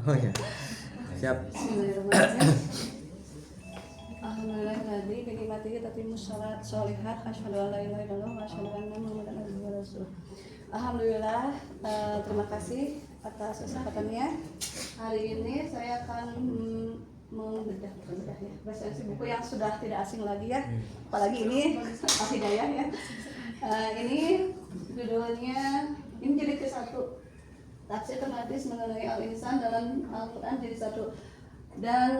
Oh ya. Siap. Bismillahirrahmanirrahim. Alhamdulillah tadi binikmatihi tatimus shalat sholihat asyhadu an la ilaha illallah wa asyhadu anna muhammadan abduhu wa rasuluh. Alhamdulillah, terima kasih atas kesempatannya. Hari ini saya akan membedah ya, resensi buku yang sudah tidak asing lagi ya. Apalagi ini Al-Hidayah ya. Ini judulnya, ini jadi ke-1. Tafsir tematis mengenai Al-Insan dalam Al-Quran jadi 1. Dan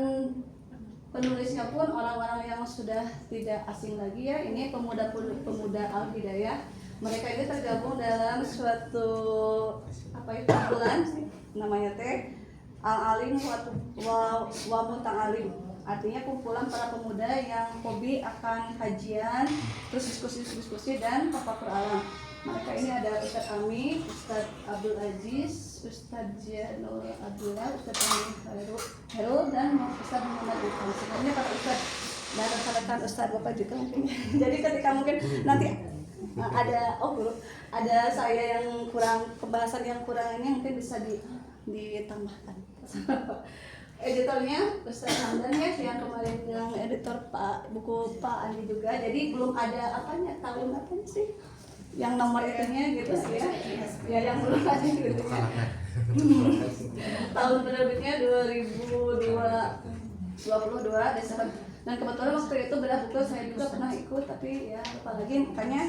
penulisnya pun orang-orang yang sudah tidak asing lagi ya. Ini pemuda Al-Hidayah. Mereka ini tergabung dalam suatu kumpulan namanya Al-Alim wa Muta'alim. Artinya kumpulan para pemuda yang hobi akan kajian, terus diskusi dan tafakkur alam. Mereka ini ada Ustadz Ami, Ustadz Abdul Aziz, Ustadz Janul Abdullah, Ustadz Amin Herul, dan Ustadz Muhammad Irfan. Sebenarnya para Ustadz dan rekan-rekan Ustadz Bapak juga mungkin. Jadi ketika mungkin nanti ada saya yang kurang, pembahasan yang kurang ini mungkin bisa ditambahkan. Editornya Ustadz Hamdan ya, yang kemarin yang editor buku Pak Andi juga. Jadi belum ada tahun apanya sih? Yang nomor itunya gitu ya. Ya yang belum ada gitu ya. Tahun penerbitnya 2022 Desember. Dan kebetulan waktu itu bedah buku saya juga pernah ikut, tapi ya lupa lagi, makanya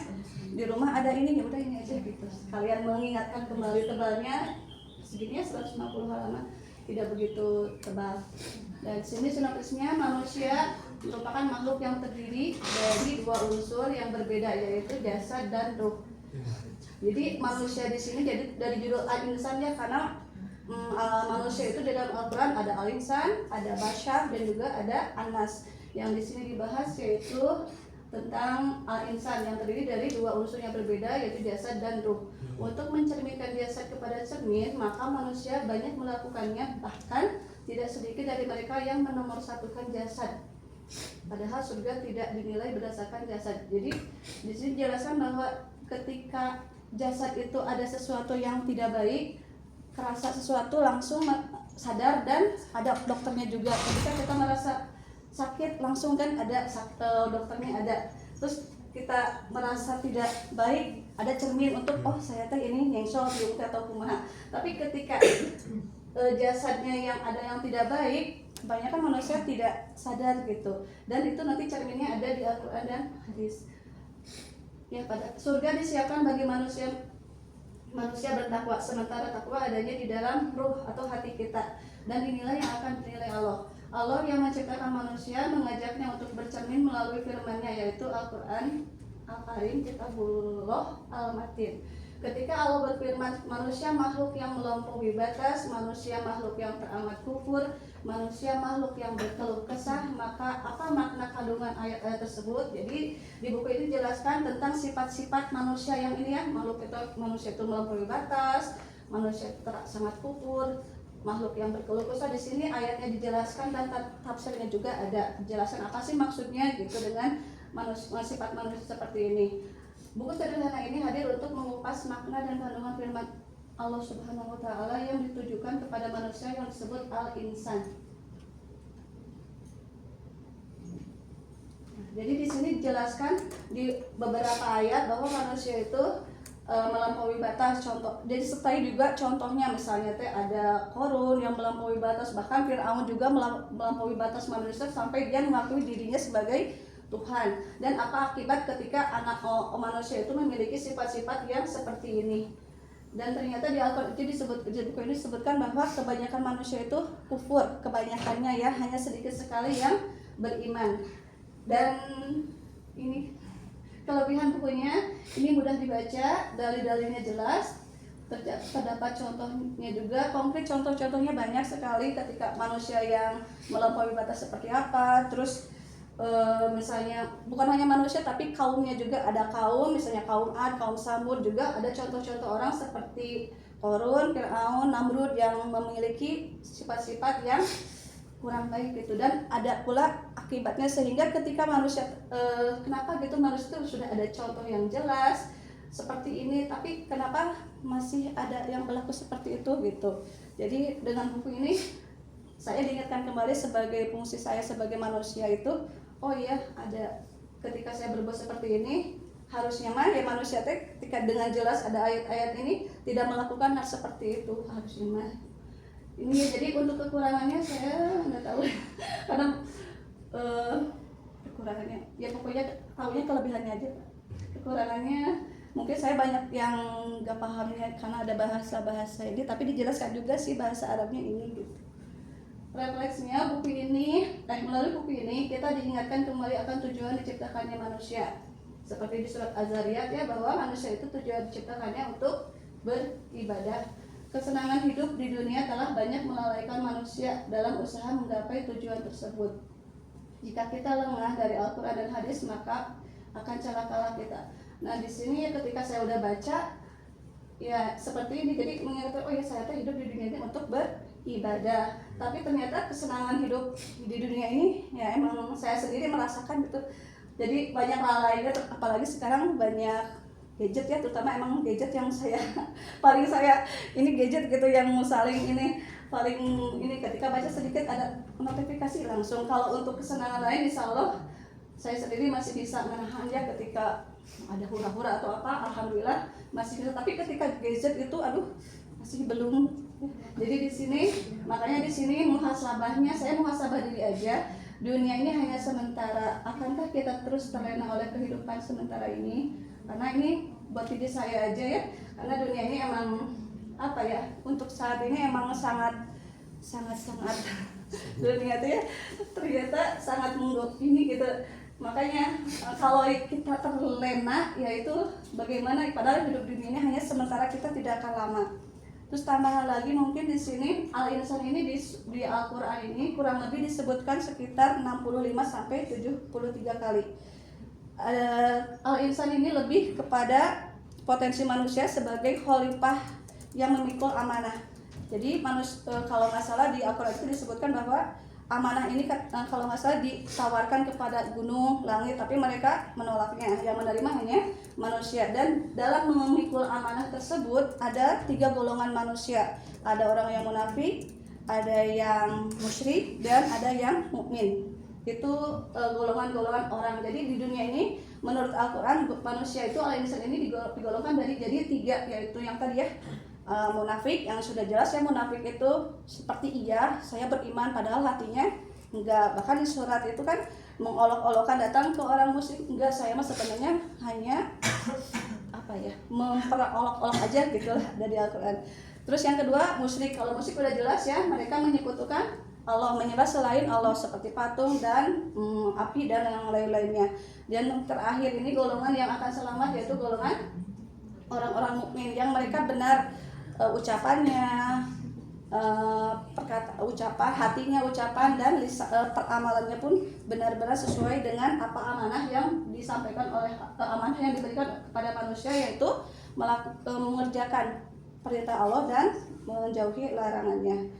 di rumah ada ini, ya udah ini aja gitu. Kalian mengingatkan kembali, tebalnya segini ya 150 halaman, tidak begitu tebal. Dan sini sinopsisnya, manusia merupakan makhluk yang terdiri dari 2 unsur yang berbeda, yaitu jasad dan ruh. Jadi manusia di sini jadi dari judul Al-Insan ya, karena manusia itu di dalam Al-Quran ada Al-Insan, ada Bashar, dan juga ada Anas. Yang di sini dibahas yaitu tentang Al-Insan yang terdiri dari 2 unsur yang berbeda, yaitu jasad dan ruh. Untuk mencerminkan jasad kepada cermin, maka manusia banyak melakukannya, bahkan tidak sedikit dari mereka yang menomorsatukan jasad. Padahal surga tidak dinilai berdasarkan jasad. Jadi di sini dijelaskan bahwa ketika jasad itu ada sesuatu yang tidak baik, kerasa sesuatu langsung sadar, dan ada dokternya juga. Ketika kita merasa sakit langsung kan ada dokternya ada. Terus kita merasa tidak baik, ada cermin untuk saya teh ini nyengsol atau kumaha. Tapi ketika jasadnya yang ada yang tidak baik, kebanyakan manusia tidak sadar gitu. Dan itu nanti cerminnya ada di Al-Quran dan hadis. Ya, pada surga disiapkan bagi manusia bertakwa, sementara takwa adanya di dalam ruh atau hati kita, dan inilah yang akan dinilai Allah. Allah yang menciptakan manusia mengajaknya untuk bercermin melalui firman-Nya, yaitu Al-Quran Al-Karim, Kitabullah Al-Matin. Ketika Allah berfirman, manusia makhluk yang melampaui batas, manusia makhluk yang teramat kufur, manusia makhluk yang berkeluh kesah, maka apa makna kandungan ayat-ayat tersebut? Jadi di buku ini dijelaskan tentang sifat-sifat manusia yang ini ya, manusia itu melampaui batas, manusia sangat kufur, makhluk yang berkeluh kesah. Di sini ayatnya dijelaskan dan tafsirnya juga ada penjelasan apa sih maksudnya gitu dengan sifat manusia seperti ini. Buku sederhana ini hadir untuk mengupas makna dan kandungan firman Allah Subhanahu wa Ta'ala yang ditujukan kepada manusia yang disebut Al-Insan. Jadi di sini dijelaskan di beberapa ayat bahwa manusia itu melampaui batas. Contoh, jadi sertai juga contohnya, misalnya ada Qarun yang melampaui batas, bahkan Fir'aun juga melampaui batas manusia sampai dia mengakui dirinya sebagai Tuhan. Dan apa akibat ketika anak manusia itu memiliki sifat-sifat yang seperti ini? Dan ternyata di Al-Quran itu disebutkan bahwa kebanyakan manusia itu kufur, kebanyakannya ya, hanya sedikit sekali yang beriman. Dan ini kelebihan bukunya, ini mudah dibaca, dalil-dalilnya jelas, terdapat contohnya juga konkret, contoh-contohnya banyak sekali ketika manusia yang melampaui batas seperti apa. Terus misalnya bukan hanya manusia tapi kaumnya juga, ada kaum, misalnya kaum Ad, kaum Samud juga ada contoh-contoh orang seperti Qarun, Fir'aun, Namrud yang memiliki sifat-sifat yang kurang baik gitu. Dan ada pula akibatnya, sehingga ketika manusia kenapa gitu, manusia itu sudah ada contoh yang jelas seperti ini, tapi kenapa masih ada yang berlaku seperti itu gitu. Jadi dengan buku ini saya diingatkan kembali sebagai fungsi saya sebagai manusia itu, oh iya, ada ketika saya berbuat seperti ini, harusnya mah ya manusia teh ketika dengan jelas ada ayat-ayat ini tidak melakukan hal seperti itu, harusnya mah ini. Jadi untuk kekurangannya saya nggak tahu karena kekurangannya ya pokoknya tahunya kelebihannya aja. Kekurangannya mungkin saya banyak yang nggak pahamnya karena ada bahasa ini, tapi dijelaskan juga sih bahasa Arabnya ini gitu. Refleksinya melalui buku ini kita diingatkan kembali akan tujuan diciptakannya manusia. Seperti di surat Az-Zariyat ya, bahwa manusia itu tujuan diciptakannya untuk beribadah. Kesenangan hidup di dunia telah banyak melalaikan manusia dalam usaha menggapai tujuan tersebut. Jika kita lengah dari Al-Quran dan hadis, maka akan celakalah kita. Nah di sini ketika saya udah baca ya seperti ini, jadi mengingatkan oh ya saya hidup di dunia ini untuk beribadah. Tapi ternyata kesenangan hidup di dunia ini ya emang saya sendiri merasakan gitu. Jadi banyak hal lainnya, apalagi sekarang banyak gadget ya, terutama emang gadget yang saya paling saya ini gadget gitu yang saling ini paling ini ketika baca sedikit ada notifikasi langsung. Kalau untuk kesenangan lain insya Allah saya sendiri masih bisa menahan ya, ketika ada hura-hura atau apa alhamdulillah masih bisa, tapi ketika gadget itu aduh masih belum. Jadi di sini makanya di sini muhasabahnya saya muhasabah diri aja. Dunia ini hanya sementara, akankah kita terus terlena oleh kehidupan sementara ini? Karena ini buat diri saya aja ya, karena dunia ini emang apa ya, untuk saat ini emang sangat dunia itu ya ternyata sangat ini gitu. Makanya kalau kita terlena yaitu bagaimana, padahal hidup dunia ini hanya sementara, kita tidak akan lama. Terus tambahan lagi mungkin di sini al-insan ini di Al-Qur'an ini kurang lebih disebutkan sekitar 65 sampai 73 kali. Al-insan ini lebih kepada potensi manusia sebagai khalifah yang memikul amanah. Jadi kalau nggak salah di Al-Qur'an itu disebutkan bahwa amanah ini kalau nggak salah ditawarkan kepada gunung, langit, tapi mereka menolaknya. Yang menerima hanya manusia. Dan dalam memikul amanah tersebut ada 3 golongan manusia. Ada orang yang munafik, ada yang musyrik, dan ada yang mukmin. Itu golongan-golongan orang. Jadi di dunia ini menurut Al-Quran manusia itu al-insan ini digolongkan jadi 3, yaitu yang tadi ya, munafik, yang sudah jelas ya munafik itu seperti iya saya beriman padahal hatinya enggak. Bahkan di surat itu kan mengolok-olokkan datang ke orang musyrik, enggak, saya mah sebenarnya hanya apa ya, memperolok-olok aja gitu lah dari Al-Quran. Terus yang kedua musyrik. Kalau musyrik udah jelas ya, mereka menyekutukan Allah, menyembah selain Allah seperti patung dan api dan yang lain-lainnya. Dan yang terakhir ini golongan yang akan selamat, yaitu golongan orang-orang mukmin yang mereka benar ucapannya, hatinya ucapan dan peramalannya pun benar-benar sesuai dengan apa amanah yang disampaikan oleh amanah yang diberikan kepada manusia, yaitu mengerjakan perintah Allah dan menjauhi larangannya.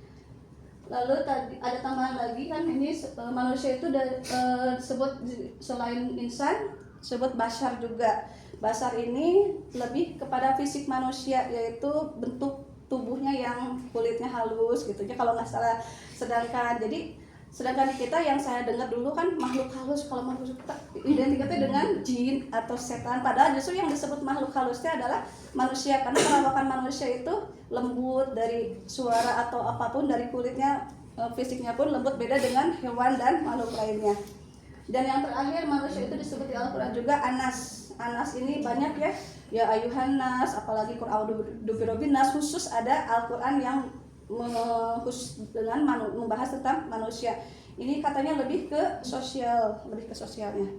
Lalu tadi ada tambahan lagi kan, ini manusia itu disebut selain insan disebut bashar juga. Bashar ini lebih kepada fisik manusia, yaitu bentuk tubuhnya yang kulitnya halus gitu ya kalau nggak salah. Sedangkan di kita yang saya dengar dulu kan makhluk halus, kalau makhluk kita identiknya dengan jin atau setan, padahal justru yang disebut makhluk halusnya adalah manusia, karena perawakan manusia itu lembut, dari suara atau apapun, dari kulitnya, fisiknya pun lembut, beda dengan hewan dan makhluk lainnya. Dan yang terakhir manusia itu disebut di Al-Quran juga Anas. Anas ini banyak ya ayuhan nas, apalagi Qur'an birobin nas, khusus ada Al-Quran yang khusus dengan membahas tentang manusia. Ini katanya lebih ke sosialnya.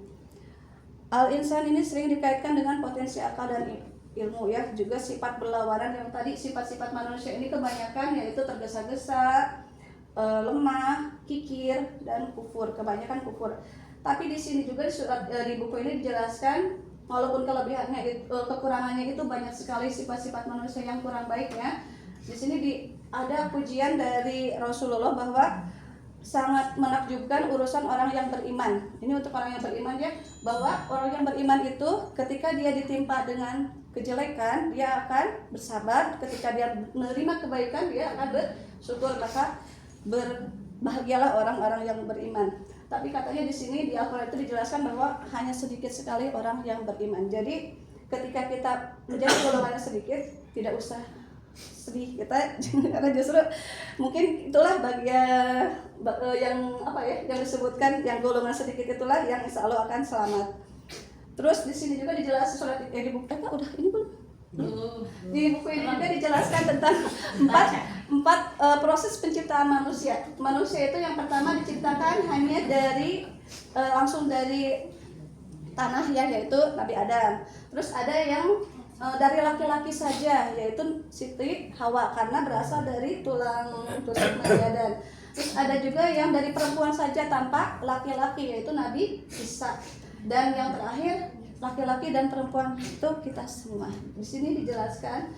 Al-insan ini sering dikaitkan dengan potensi akal dan ilmu ya, juga sifat berlawanan. Yang tadi sifat-sifat manusia ini kebanyakan yaitu tergesa-gesa, lemah, kikir, dan kufur, kebanyakan kufur. Tapi di sini juga di buku ini dijelaskan walaupun kekurangannya itu banyak sekali sifat-sifat manusia yang kurang baik ya. Di sini ada pujian dari Rasulullah bahwa sangat menakjubkan urusan orang yang beriman. Ini untuk orang yang beriman ya, bahwa orang yang beriman itu ketika dia ditimpa dengan kejelekan, dia akan bersabar. Ketika dia menerima kebaikan, dia akan bersyukur. Maka berbahagialah orang-orang yang beriman. Tapi katanya di sini di Al-Quran itu dijelaskan bahwa hanya sedikit sekali orang yang beriman. Jadi ketika kita menjadi golongannya sedikit, tidak usah sedih kita karena justru mungkin itulah bagian yang apa ya, yang disebutkan yang golongan sedikit itulah yang insya Allah akan selamat. Terus di sini juga dijelaskan surat di buku udah ini belum? Di buku ini juga dijelaskan tentang empat proses penciptaan manusia. Manusia itu yang pertama diciptakan hanya dari langsung dari tanah ya, yaitu Nabi Adam. Terus ada yang dari laki-laki saja, yaitu Siti Hawa karena berasal dari tulang rusuk Nabi Adam. Terus ada juga yang dari perempuan saja tanpa laki-laki, yaitu Nabi Isa. Dan yang terakhir laki-laki dan perempuan itu kita semua. Di sini dijelaskan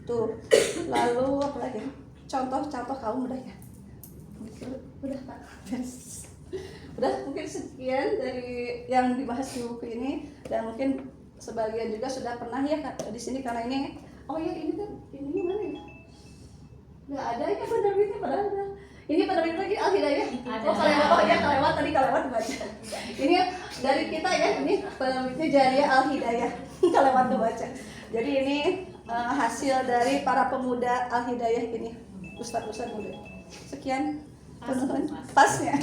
tuh. Lalu apa lagi? Contoh-contoh kaum udah ya. Udah Pak. Udah mungkin sekian dari yang dibahas di buku ini, dan mungkin sebagian juga sudah pernah ya di sini karena ini ini kan ini mana ya, nggak ada ya penerbitnya padahal ada. Ini penerbit lagi Al-Hidayah. Kelewat tadi dibaca. Ini dari kita ya, ini penerbitnya Jariyah Al-Hidayah. Kelewat dibaca. Jadi ini hasil dari para pemuda Al-Hidayah ini, ustaz-ustaz muda. Sekian teman-teman, pasnya.